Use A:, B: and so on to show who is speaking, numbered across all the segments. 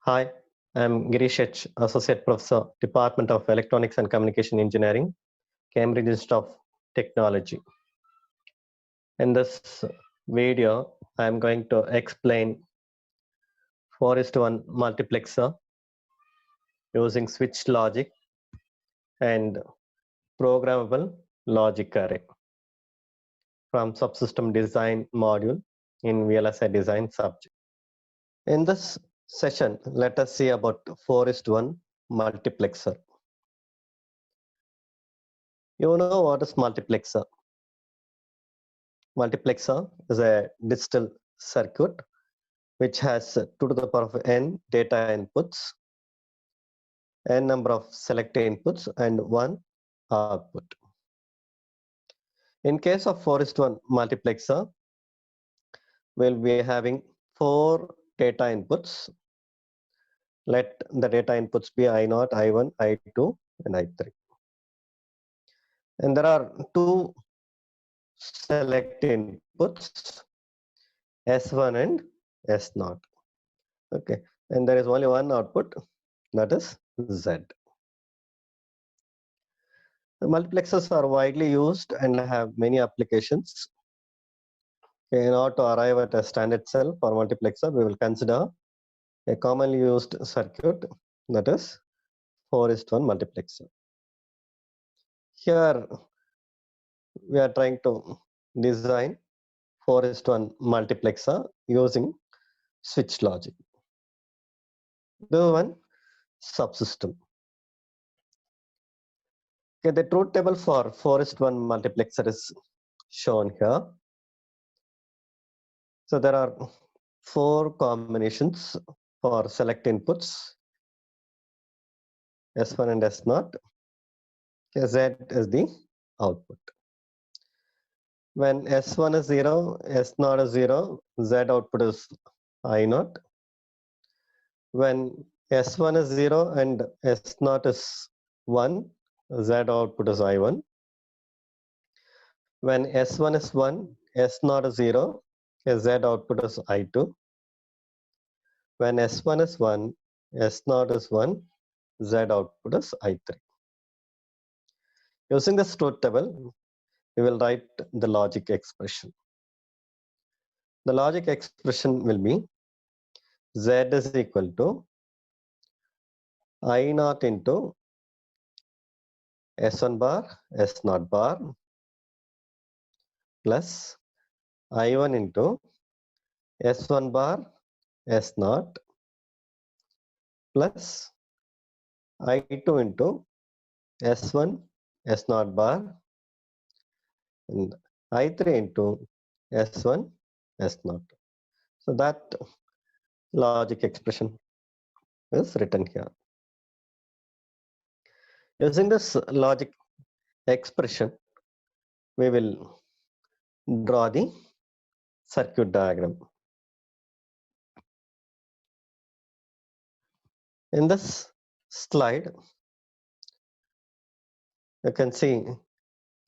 A: Hi, I'm Girish H., Associate Professor, Department of Electronics and Communication Engineering, Cambridge Institute of Technology. In this video, I'm going to explain 4:1 multiplexer using switch logic and programmable logic array from subsystem design module in VLSI design subject. In this session, let us see about 4:1 multiplexer. You know what is multiplexer? Multiplexer is a digital circuit which has 2 to the power of n data inputs, n number of select inputs, and 1 output. In case of 4:1 multiplexer, we'll be having 4 data inputs. Let the data inputs be I0, I1, I2, and I3. And there are 2 select inputs, S1 and S0. Okay, and there is only one output, that is Z. The multiplexers are widely used and have many applications. In order to arrive at a standard cell for multiplexer, we will consider a commonly used circuit, that is 4:1 multiplexer. Here we are trying to design 4:1 multiplexer using switch logic. The one subsystem. Okay, the truth table for 4:1 multiplexer is shown here. So there are 4 combinations for select inputs, S1 and S0. Z is the output. When S1 is 0, S0 is 0, Z output is I0. When S1 is 0 and S0 is 1, Z output is I1. When S1 is 1, S0 is 0, Z output is I2. When S1 is 1, S0 is 1, Z output is I3. Using this truth table, we will write the logic expression. The logic expression will be Z is equal to I0 into S1 bar, S0 bar plus I1 into S1 bar, S0 plus I2 into S1, S0 bar and I3 into S1, S0. So that logic expression is written here. Using this logic expression, we will draw the circuit diagram. In this slide, you can see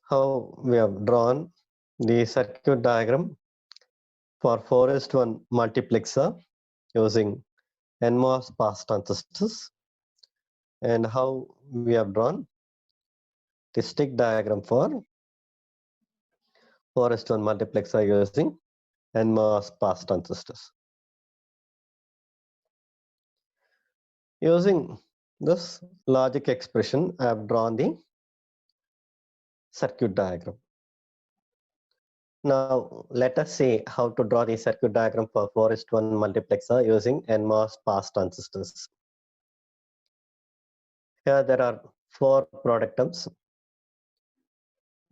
A: how we have drawn the circuit diagram for 4:1 multiplexer using NMOS pass transistors, and how we have drawn the stick diagram for 4:1 multiplexer using NMOS pass transistors. Using this logic expression, I have drawn the circuit diagram. Now let us see how to draw the circuit diagram for 4:1 multiplexer using NMOS pass transistors. Here there are 4 product terms: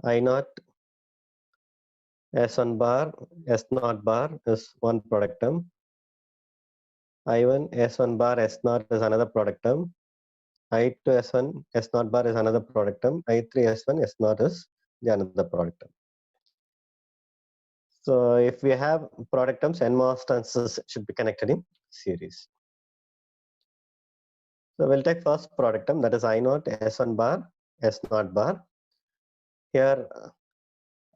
A: I0, S1 bar, S0 bar is one product term. I1, S1 bar, S0 is another product term. I2, S1, S0 bar is another product term. I3, S1, S0 is the another product term. So if we have product terms, NMOS transistors should be connected in series. So we'll take first product term, that is I0, S1 bar, S0 bar. Here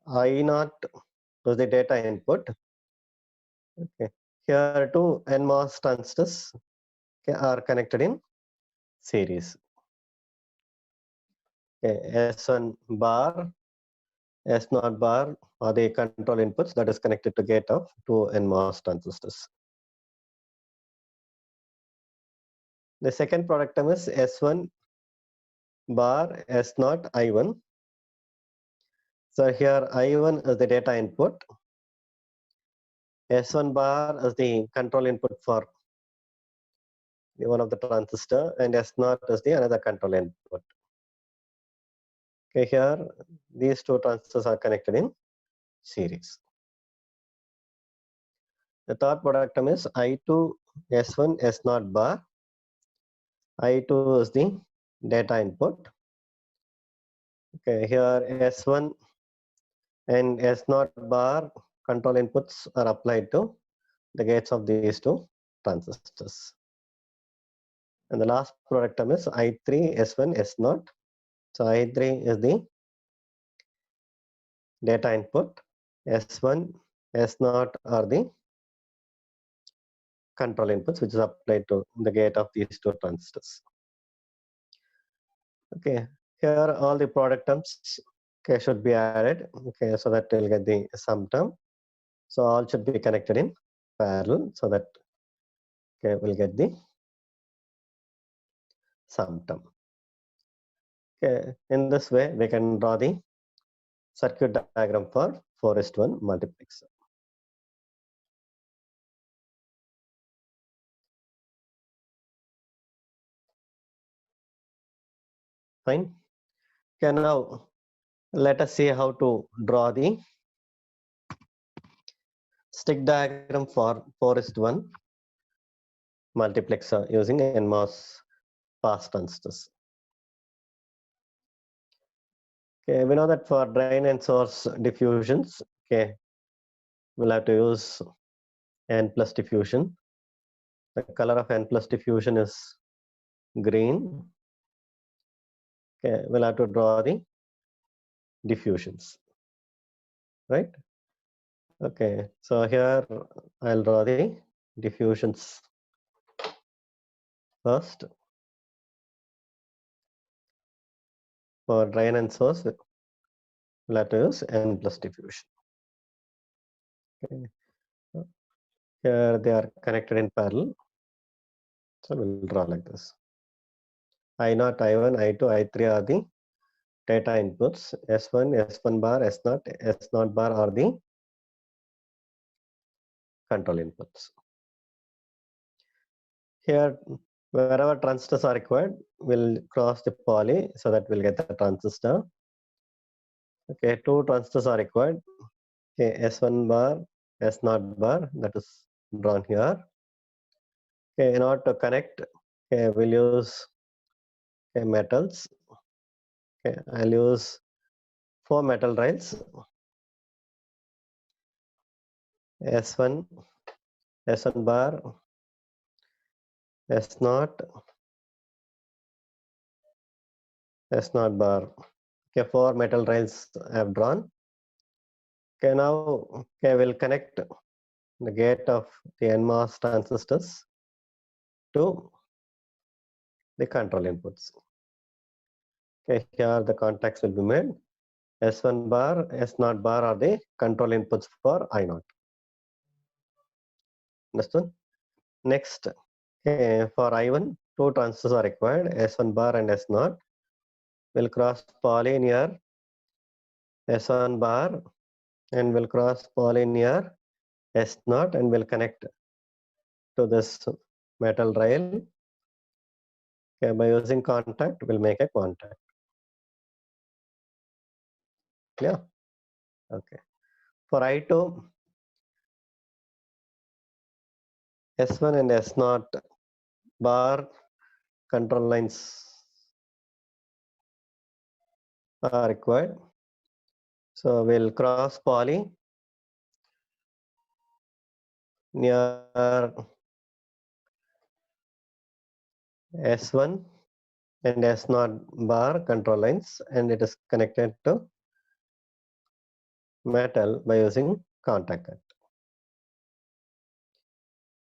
A: I0 was the data input. Okay. Here two NMOS transistors are connected in series. S1 bar, S0 bar are the control inputs that is connected to gate of two NMOS transistors. The second product term is S1 bar, S0, I1. So here I1 is the data input, S1 bar is the control input for one of the transistor, and S0 is the another control input. Okay, here these two transistors are connected in series. The third product term is I2 S1 S0 bar. I2 is the data input. Okay, here S1 and S0 bar control inputs are applied to the gates of these two transistors. And the last product term is I3 S1 S0. So I3 is the data input, S1 S0 are the control inputs which is applied to the gate of these two transistors. Okay, here all the product terms should be added. Okay, so that we'll get the sum term. So all should be connected in parallel so that we'll get the sum term. Okay, in this way we can draw the circuit diagram for 4:1 multiplexer. Fine. Okay, now let us see how to draw the stick diagram for 4:1 multiplexer using NMOS pass transistors. Okay, we know that for drain and source diffusions, okay, we'll have to use N plus diffusion. The color of N plus diffusion is green. Okay, we'll have to draw the diffusions, right? Okay, so here I'll draw the diffusions first. For drain and source, we'll have to use N plus diffusion. Okay. Here they are connected in parallel. So we'll draw like this. I0, I1, I2, I3 are the data inputs. S1, S1 bar, S0, S0 bar are the control inputs. Here, wherever transistors are required, we'll cross the poly so that we'll get the transistor. Okay, two transistors are required. Okay, S1 bar, S0 bar, that is drawn here. Okay, in order to connect, okay, we'll use metals. Okay, I'll use 4 metal rails. S1, S1 bar, S0, S0 bar. Okay, 4 metal rails I have drawn. Okay, now we'll connect the gate of the NMOS transistors to the control inputs. Okay, here the contacts will be made. S1 bar, S0 bar are the control inputs for I0. Understood? Next, for I1, two transistors are required, S1 bar and S0. We'll cross poly near S1 bar and we'll cross poly near S0 and we'll connect to this metal rail. Okay, by using contact, we'll make a contact. Yeah. Okay. For I2, S1 and S0 bar control lines are required. So we'll cross poly near S1 and S0 bar control lines, and it is connected to metal by using contact cut.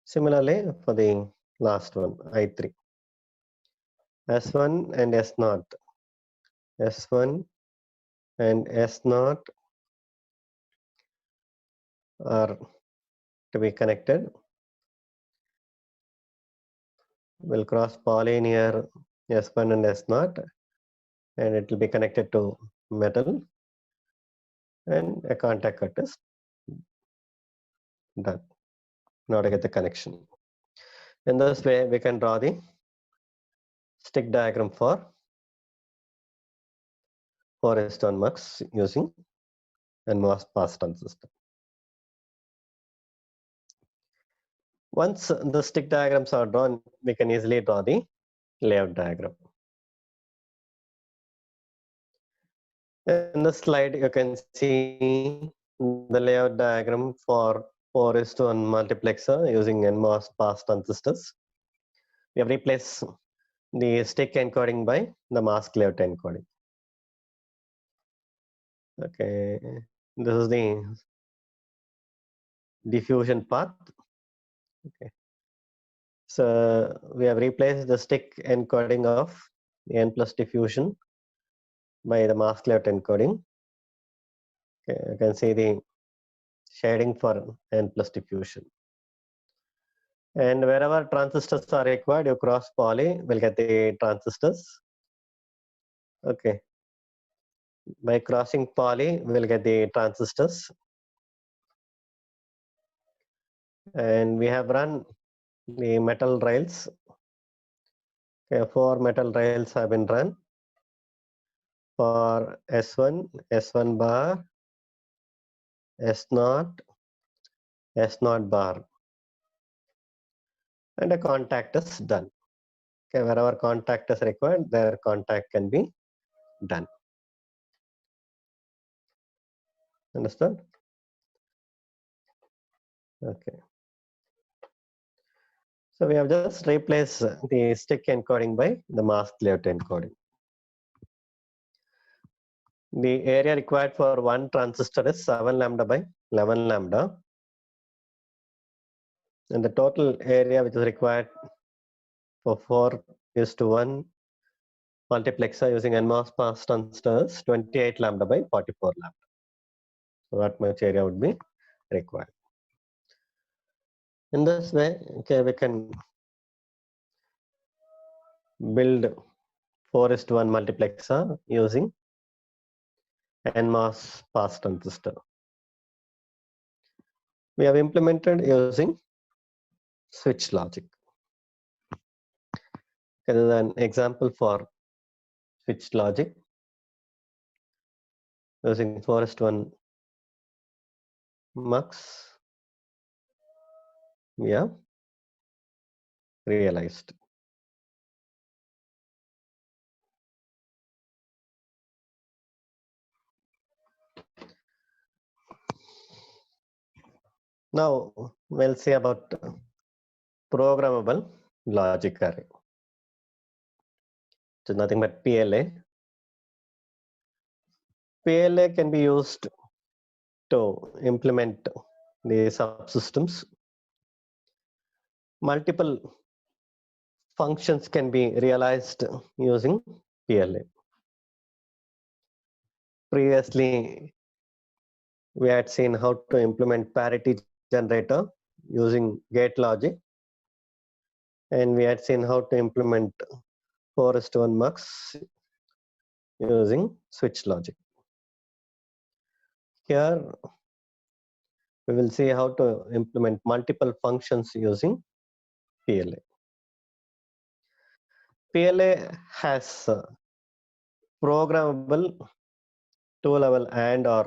A: Similarly, for the last one, I3. S1 and S0. S1 and S0 are to be connected. We'll cross poly near S1 and S0, and it will be connected to metal, and a contact cut is done. Now to get the connection. In this way, we can draw the stick diagram for 4:1 mux using NMOS pass transistor. Once the stick diagrams are drawn, we can easily draw the layout diagram. In the slide, you can see the layout diagram for 4:1 multiplexer using NMOS pass transistors. We have replaced the stick encoding by the mask layout encoding. Okay, this is the diffusion path. Okay, so we have replaced the stick encoding of N plus diffusion by the mask layout encoding. Okay, you can see the shading for N plus diffusion. And wherever transistors are required, you cross poly, will get the transistors. Okay, by crossing poly, we'll get the transistors. And we have run the metal rails. Okay, 4 metal rails have been run for S1, S1 bar, S0, S0 bar, and a contact is done. Okay, wherever contact is required, their contact can be done. Understood? Okay. So we have just replaced the stick encoding by the mask layout encoding. The area required for one transistor is 7 lambda by 11 lambda. And the total area which is required for 4:1 multiplexer using NMOS pass transistors 28 lambda by 44 lambda. So that much area would be required. In this way, okay, we can build 4:1 multiplexer using NMOS pass transistor. We have implemented using switch logic. This is an example for switch logic using 4:1 mux. We have realized. Now we'll see about programmable logic array. So nothing but PLA. PLA can be used to implement the subsystems. Multiple functions can be realized using PLA. Previously, we had seen how to implement parity generator using gate logic, and we had seen how to implement 4:1 mux using switch logic. Here we will see how to implement multiple functions using PLA. PLA has programmable two-level AND OR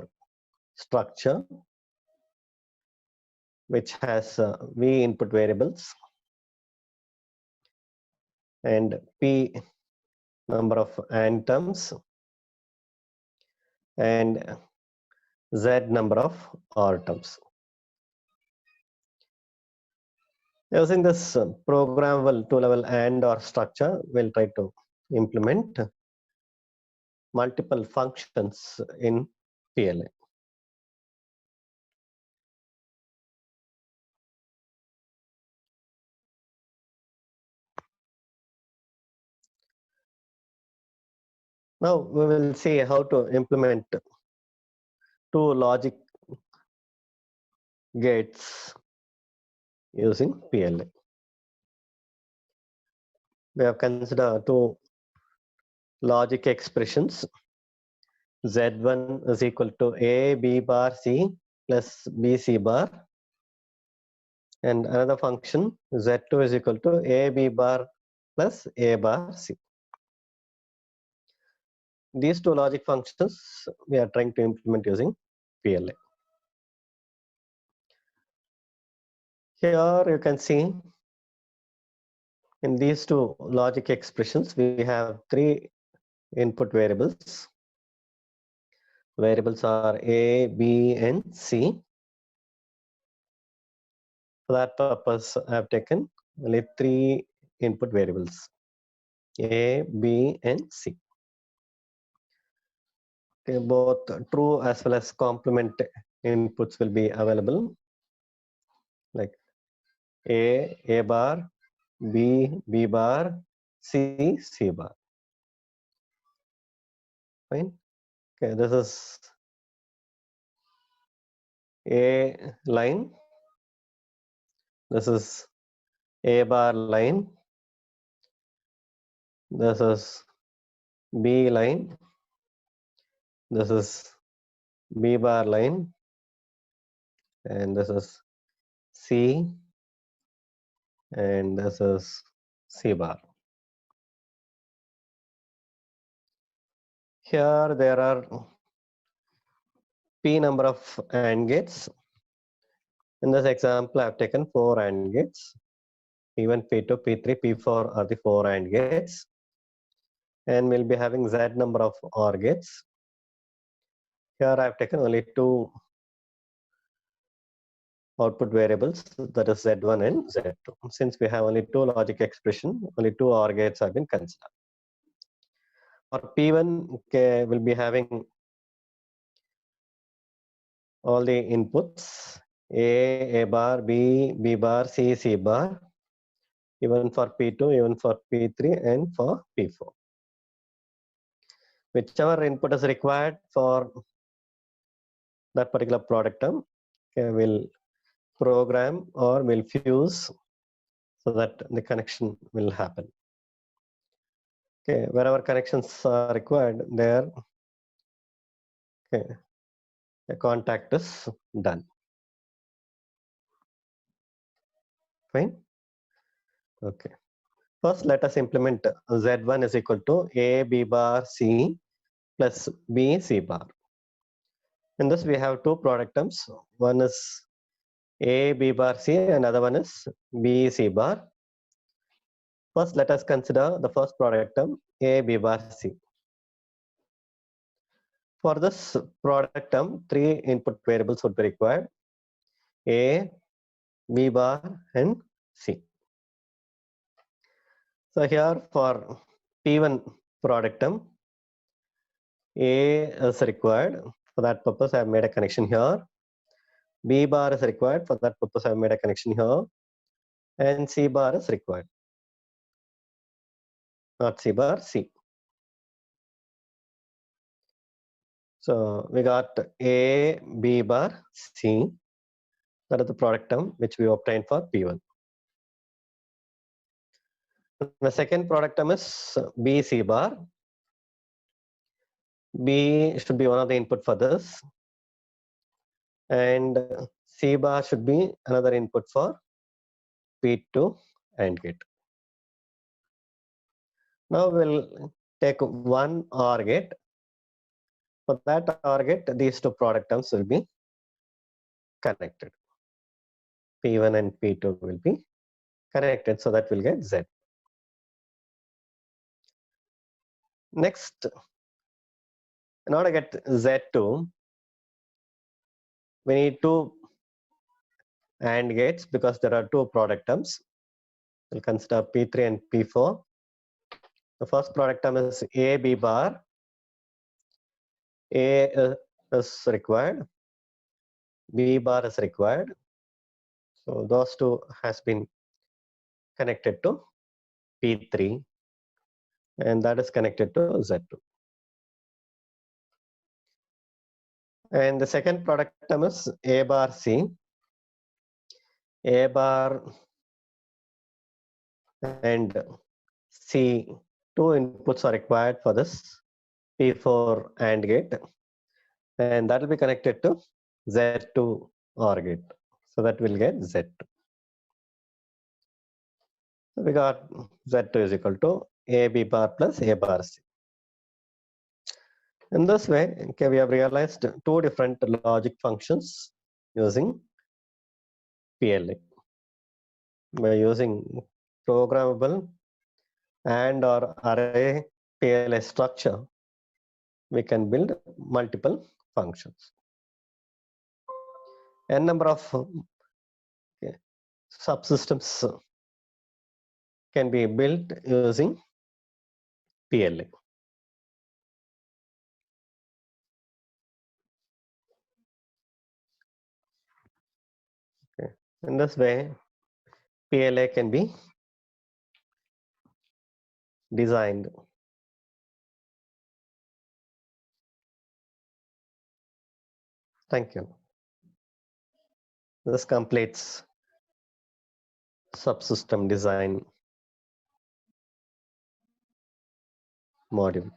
A: structure, which has V input variables and P number of AND terms and Z number of OR terms. Using this programmable two-level AND OR structure, we'll try to implement multiple functions in PLA. Now we will see how to implement two logic gates using PLA. We have considered two logic expressions. Z1 is equal to A B bar C plus B C bar, and another function Z2 is equal to A B bar plus A bar C. These two logic functions we are trying to implement using PLA. Here you can see in these two logic expressions we have three input variables. Variables are A, B, and C. For that purpose, I have taken only three input variables, A, B, and C. Okay, both true as well as complement inputs will be available, like A bar, B bar, C bar. Fine. Okay, this is A line. This is A bar line. This is B line. This is B bar line. And this is C. And this is C bar. Here there are P number of AND gates. In this example, I have taken 4 AND gates. P1, P2, P3, P4 are the 4 AND gates. And we'll be having Z number of OR gates. Here I have taken only 2 output variables, that is Z1 and Z2. Since we have only 2 logic expression, only 2 OR gates have been considered. For P1, okay, we'll be having all the inputs A bar, B bar, C bar, even for P2, even for P3, and for P4. Whichever input is required for that particular product term, okay, will program or will fuse so that the connection will happen. Okay, wherever connections are required, there, okay, a contact is done. Fine. Okay. First, let us implement Z1 is equal to A B bar C plus B C bar. In this, we have two product terms. One is A B bar C, and another one is B C bar. First, let us consider the first product term A B bar C. For this product term, 3 input variables would be required: A, B bar, and C. So here for P1 product term, A is required. For that purpose, I have made a connection here. B bar is required. For that purpose, I have made a connection here. And C bar is required. Not C bar, C. So we got A, B bar, C. That is the product term which we obtained for P1. The second product term is B, C bar. B should be one of the input for this. And C bar should be another input for P2 AND gate. Now we'll take one OR gate. For that OR gate, these two product terms will be connected. P1 and P2 will be connected, so that we'll get Z. Next, in order to get Z2, we need two AND gates because there are two product terms. We'll consider P3 and P4. The first product term is A, B bar. A is required. B bar is required. So those two has been connected to P3, and that is connected to Z2. And the second product term is A bar C. A bar and C, two inputs are required for this P4 AND gate, and that will be connected to Z2 OR gate. So that will get Z2. So we got Z2 is equal to AB bar plus A bar C. In this way, okay, we have realized two different logic functions using PLA. By using programmable and or array PLA structure, we can build multiple functions. N number of subsystems can be built using PLA. Okay. In this way, PLA can be designed. Thank you. This completes subsystem design module.